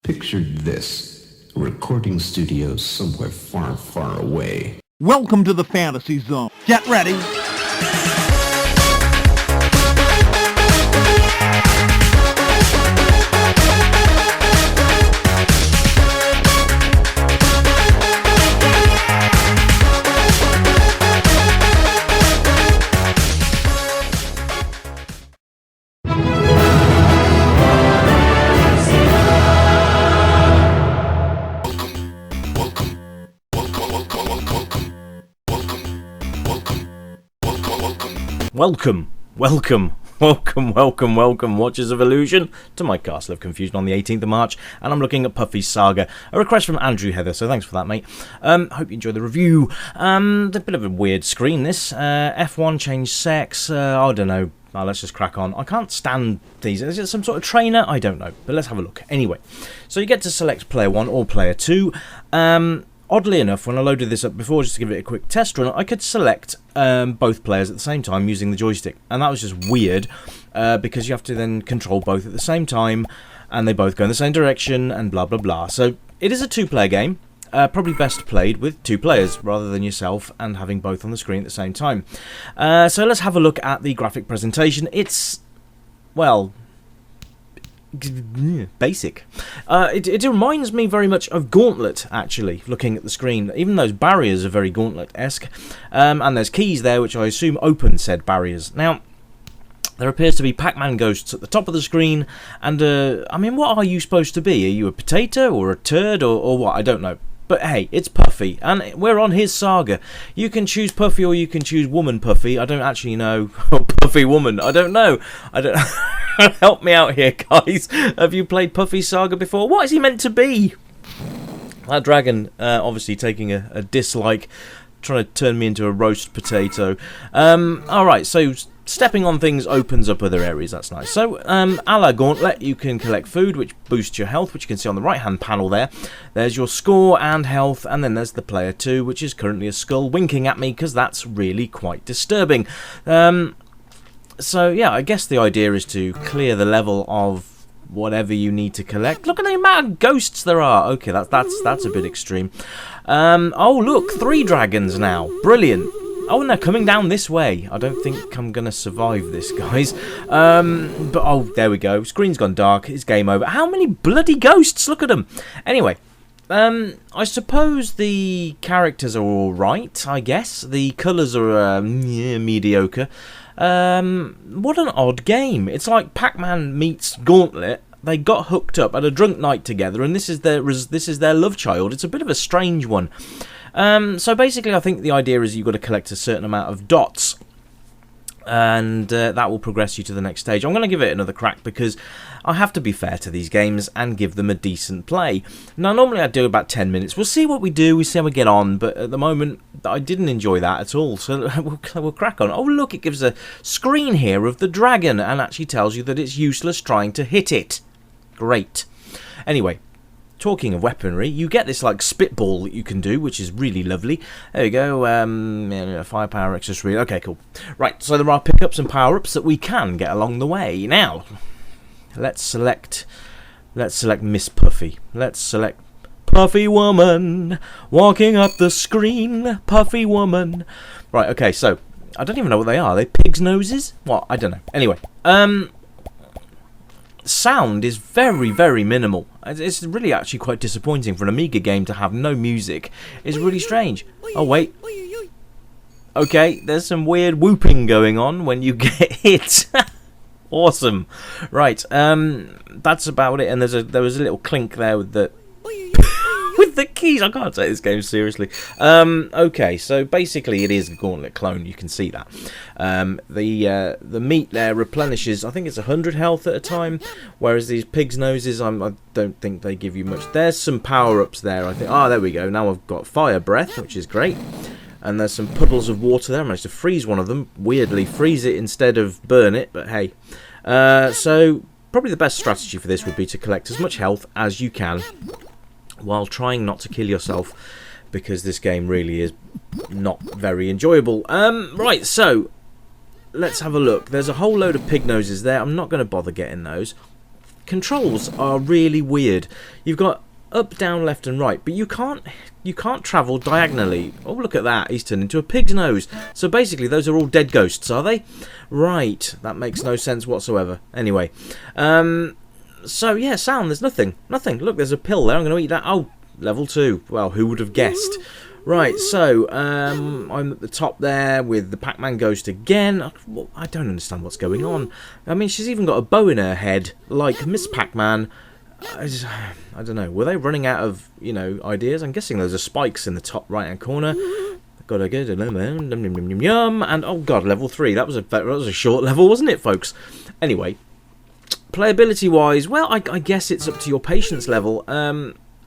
Picture this. A recording studio somewhere far, far away. Welcome to the fantasy zone. Get ready. Welcome, Watchers of Illusion, to my Castle of Confusion on the 18th of March, and I'm looking at Puffy's Saga, a request from Andrew Heather, so thanks for that, mate. Hope you enjoyed the review. A bit of a weird screen, this. F1 changed sex, I don't know. Well, let's just crack on. I can't stand these. Is it some sort of trainer? I don't know, but let's have a look. Anyway, so you get to select player 1 or player 2. Oddly enough, when I loaded this up before, just to give it a quick test run, I could select both players at the same time using the joystick. And that was just weird, because you have to then control both at the same time, and they both go in the same direction, and blah, blah, blah. So it is a two-player game, probably best played with two players, rather than yourself, and having both on the screen at the same time. So let's have a look at the graphic presentation. It's, well, basic. It reminds me very much of Gauntlet, actually, looking at the screen. Even those barriers are very Gauntlet-esque. And there's keys there, which I assume open said barriers. Now, there appears to be Pac-Man ghosts at the top of the screen, and, I mean, what are you supposed to be? Are you a potato, or a turd, or what? I don't know. But hey, it's Puffy, and we're on his Saga. You can choose Puffy or you can choose Woman Puffy. I don't actually know. Puffy Woman, I don't know. I don't. Help me out here, guys. Have you played Puffy Saga before? What is he meant to be? That dragon, obviously taking a dislike, trying to turn me into a roast potato. Alright, so stepping on things opens up other areas, that's nice. So, a la Gauntlet, you can collect food, which boosts your health, which you can see on the right-hand panel there. There's your score and health, and then there's the player 2, which is currently a skull winking at me, because that's really quite disturbing. So, yeah, I guess the idea is to clear the level of whatever you need to collect. Look at the amount of ghosts there are. Okay, that's a bit extreme. Oh, look, 3 dragons now. Brilliant. Oh, and they're coming down this way. I don't think I'm going to survive this, guys. But, oh, there we go. Screen's gone dark. It's game over. How many bloody ghosts? Look at them. Anyway, I suppose the characters are all right, I guess. The colours are mediocre. What an odd game. It's like Pac-Man meets Gauntlet. They got hooked up at a drunk night together, and this is their love child. It's a bit of a strange one. So basically, I think the idea is you've got to collect a certain amount of dots, and that will progress you to the next stage. I'm going to give it another crack because I have to be fair to these games and give them a decent play. Now, normally I do about 10 minutes. We'll see what we do, we see how we get on, but at the moment, I didn't enjoy that at all, so we'll crack on. Oh, look, it gives a screen here of the dragon and actually tells you that it's useless trying to hit it. Great. Anyway, talking of weaponry, you get this like spitball that you can do, which is really lovely. There we go. Firepower, extra speed. Okay, cool. Right, so there are pickups and power-ups that we can get along the way. Now, let's select Miss Puffy. Let's select Puffy Woman walking up the screen. Puffy Woman. Right. Okay. So I don't even know what they are. Are they pigs' noses? What? I don't know. Anyway, sound is very, very minimal. It's really actually quite disappointing for an Amiga game to have no music. It's really strange. Oh, wait. Okay, there's some weird whooping going on when you get hit. Awesome. Right, that's about it. And there was a little clink there with the with the keys. I can't take this game seriously. Okay, so basically it is a Gauntlet clone. You can see that. The meat there replenishes, I think it's 100 health at a time, whereas these pig's noses, I don't think they give you much. There's some power-ups there, I think. Ah, there we go. Now I've got fire breath, which is great. And there's some puddles of water there. I managed to freeze one of them. Weirdly, freeze it instead of burn it, but hey. So probably the best strategy for this would be to collect as much health as you can while trying not to kill yourself, because this game really is not very enjoyable. Right, so let's have a look. There's a whole load of pig noses there. I'm not going to bother getting those. controls are really weird. You've got up, down, left and right, but you can't travel diagonally. Oh, look at that, he's turned into a pig's nose. So basically those are all dead ghosts, are they? Right, that makes no sense whatsoever. Anyway, so yeah, sound, there's nothing. Look, there's a pill there, I'm going to eat that. Oh, level 2, well, who would have guessed? Right, so I'm at the top there with the Pac-Man ghost again. I don't understand what's going on. I mean, she's even got a bow in her head, like Miss Pac-Man. I don't know. Were they running out of, ideas? I'm guessing those are spikes in the top right-hand corner. Gotta get a yum, and oh god, level 3. That was a short level, wasn't it, folks? Anyway, playability-wise, well, I guess it's up to your patience level.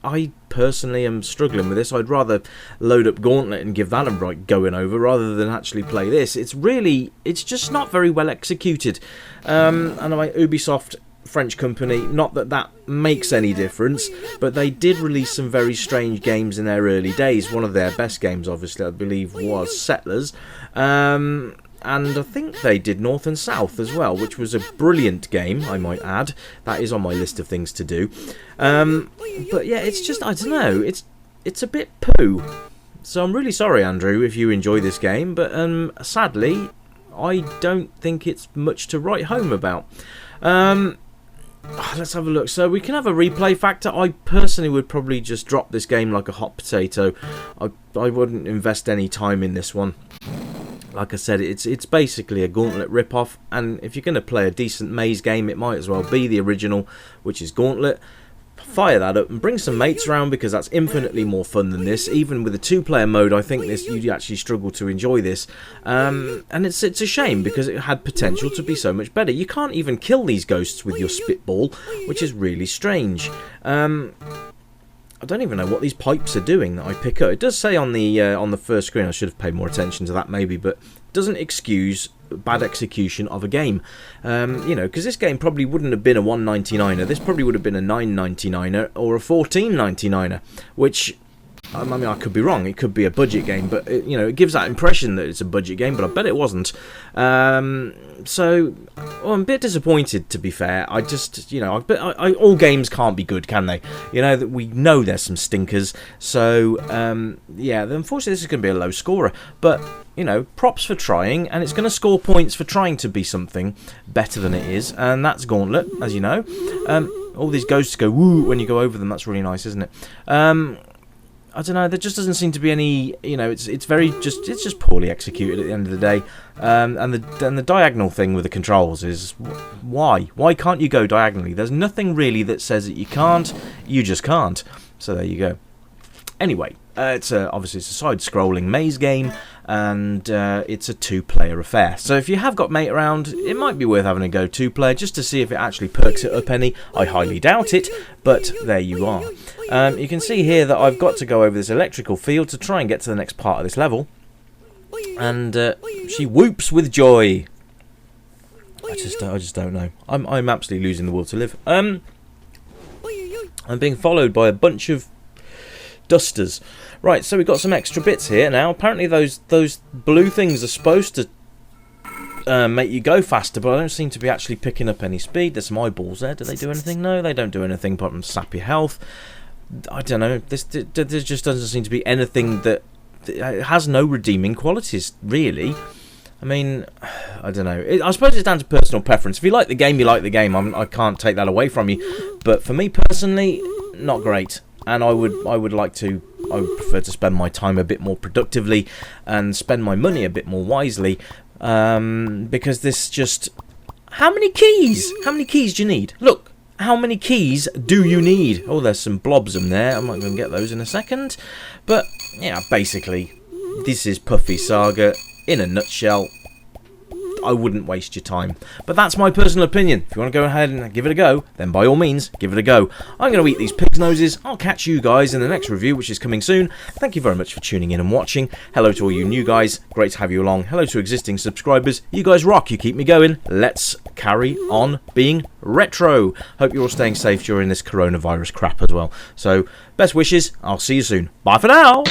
I personally am struggling with this. I'd rather load up Gauntlet and give that a right going over rather than actually play this. It's just not very well executed. And Ubisoft, French company, not that that makes any difference, but they did release some very strange games in their early days. One of their best games, obviously, I believe, was Settlers, and I think they did North and South as well, which was a brilliant game, I might add. That is on my list of things to do. But yeah, it's just, I don't know, it's a bit poo. So I'm really sorry, Andrew, if you enjoy this game, but sadly, I don't think it's much to write home about. Let's have a look. So we can have a replay factor. I personally would probably just drop this game like a hot potato. I wouldn't invest any time in this one. Like I said, it's basically a Gauntlet rip-off, and if you're going to play a decent maze game, it might as well be the original, which is Gauntlet. Fire that up and bring some mates around, because that's infinitely more fun than this. Even with a 2-player mode, I think you'd actually struggle to enjoy this. And it's a shame, because it had potential to be so much better. You can't even kill these ghosts with your spitball, which is really strange. I don't even know what these pipes are doing that I pick up. It does say on the first screen, I should have paid more attention to that maybe, but it doesn't excuse bad execution of a game. Because this game probably wouldn't have been a $1.99er. This probably would have been a $9.99er or a $14.99er, which, I mean, I could be wrong. It could be a budget game, but it gives that impression that it's a budget game, but I bet it wasn't. So I'm a bit disappointed, to be fair. I just, all games can't be good, can they? That we know there's some stinkers. So yeah, unfortunately, this is going to be a low scorer. But props for trying, and it's going to score points for trying to be something better than it is, and that's Gauntlet, as you know. All these ghosts go woo when you go over them. That's really nice, isn't it? I don't know. There just doesn't seem to be any. It's just poorly executed at the end of the day. And the diagonal thing with the controls is why? Why can't you go diagonally? There's nothing really that says that you can't. You just can't. So there you go. Anyway, obviously it's a side-scrolling maze game, and it's a 2-player affair. So if you have got mate around, it might be worth having a go 2-player just to see if it actually perks it up any. I highly doubt it, but there you are. You can see here that I've got to go over this electrical field to try and get to the next part of this level, and she whoops with joy. I just don't know. I'm absolutely losing the will to live. I'm being followed by a bunch of dusters. Right, so we've got some extra bits here now. Apparently those blue things are supposed to make you go faster, but I don't seem to be actually picking up any speed. There's some eyeballs there. Do they do anything? No, they don't do anything apart from sap your health. I don't know. There just doesn't seem to be anything that has no redeeming qualities, really. I mean, I don't know. I suppose it's down to personal preference. If you like the game, you like the game. I can't take that away from you. But for me personally, not great. And I would prefer to spend my time a bit more productively and spend my money a bit more wisely, because this just... How many keys? How many keys do you need? Look, how many keys do you need? Oh, there's some blobs in there. I might go and get those in a second. But, yeah, basically, this is Puffy Saga in a nutshell. I wouldn't waste your time. But that's my personal opinion. If you want to go ahead and give it a go, then by all means, give it a go. I'm going to eat these pig's noses. I'll catch you guys in the next review, which is coming soon. Thank you very much for tuning in and watching. Hello to all you new guys. Great to have you along. Hello to existing subscribers. You guys rock. You keep me going. Let's carry on being retro. Hope you're all staying safe during this coronavirus crap as well. So, best wishes. I'll see you soon. Bye for now.